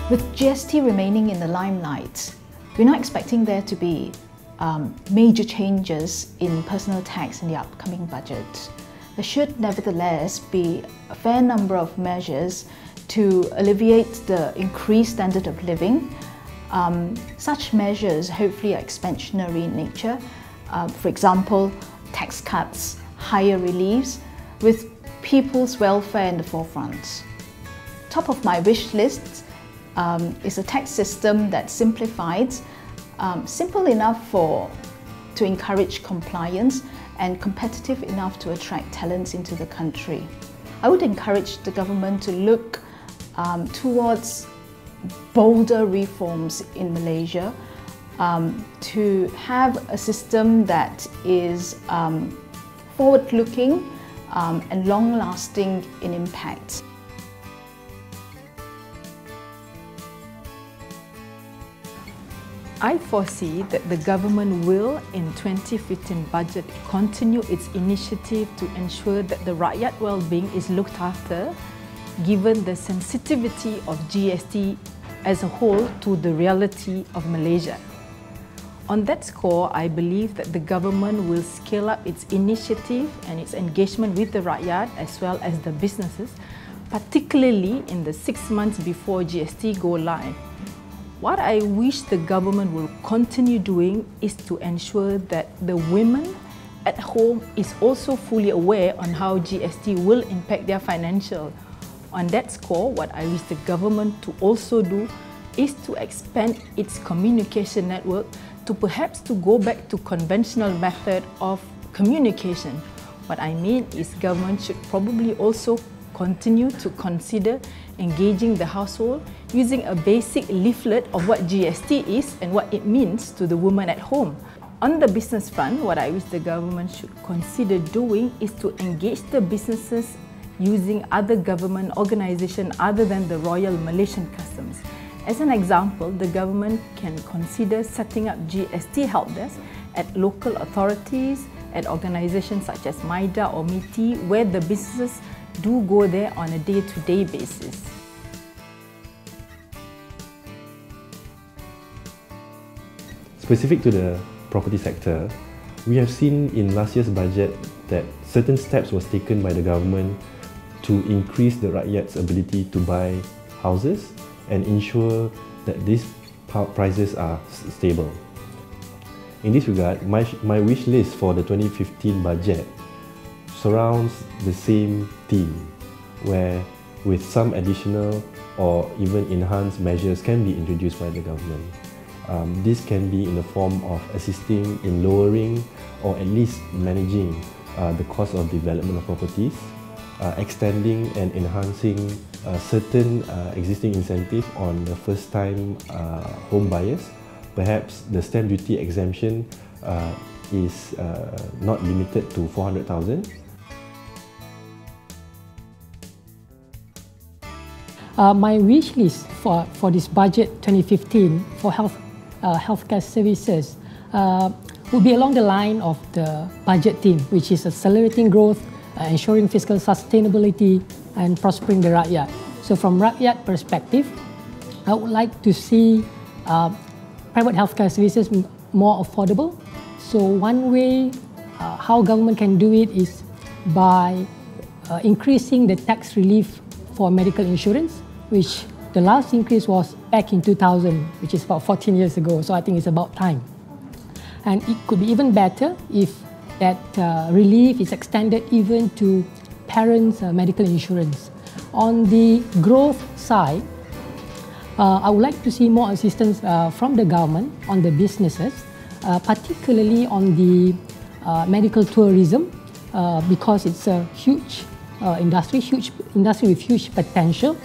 With GST remaining in the limelight, we're not expecting there to be major changes in personal tax in the upcoming budget. There should nevertheless be a fair number of measures to alleviate the increased standard of living. Such measures hopefully are expansionary in nature. For example, tax cuts, higher reliefs, with people's welfare in the forefront. Top of my wish list is a tax system that's simplified, simple enough to encourage compliance and competitive enough to attract talents into the country. I would encourage the government to look towards bolder reforms in Malaysia, to have a system that is forward-looking and long-lasting in impact. I foresee that the government will, in 2015 budget, continue its initiative to ensure that the rakyat well-being is looked after, given the sensitivity of GST as a whole to the reality of Malaysia. On that score, I believe that the government will scale up its initiative and its engagement with the rakyat as well as the businesses, particularly in the 6 months before GST go live. What I wish the government will continue doing is to ensure that the women at home is also fully aware on how GST will impact their financial. On that score, what I wish the government to also do is to expand its communication network to perhaps to go back to conventional method of communication. What I mean is government should probably also continue to consider engaging the household using a basic leaflet of what GST is and what it means to the woman at home. On the business front, what I wish the government should consider doing is to engage the businesses using other government organisations other than the Royal Malaysian Customs. As an example, the government can consider setting up GST help desk at local authorities, at organisations such as MIDA or MITI, where the businesses do go there on a day-to-day basis. Specific to the property sector, we have seen in last year's budget that certain steps was taken by the government to increase the rakyat's ability to buy houses and ensure that these prices are stable. In this regard, my wish list for the 2015 budget surrounds the same theme, where with some additional or even enhanced measures can be introduced by the government. This can be in the form of assisting in lowering or at least managing the cost of development of properties, extending and enhancing certain existing incentives on the first-time home buyers. Perhaps the stamp duty exemption is not limited to 400,000. My wish list for this budget 2015 for healthcare services would be along the line of the budget theme, which is accelerating growth, ensuring fiscal sustainability and prospering the rakyat. So from rakyat perspective, I would like to see private healthcare services more affordable. So one way how government can do it is by increasing the tax relief for medical insurance, which the last increase was back in 2000, which is about 14 years ago. So I think it's about time. And it could be even better if that relief is extended even to parents' medical insurance. On the growth side, I would like to see more assistance from the government on the businesses, particularly on the medical tourism, because it's a huge industry with huge potential.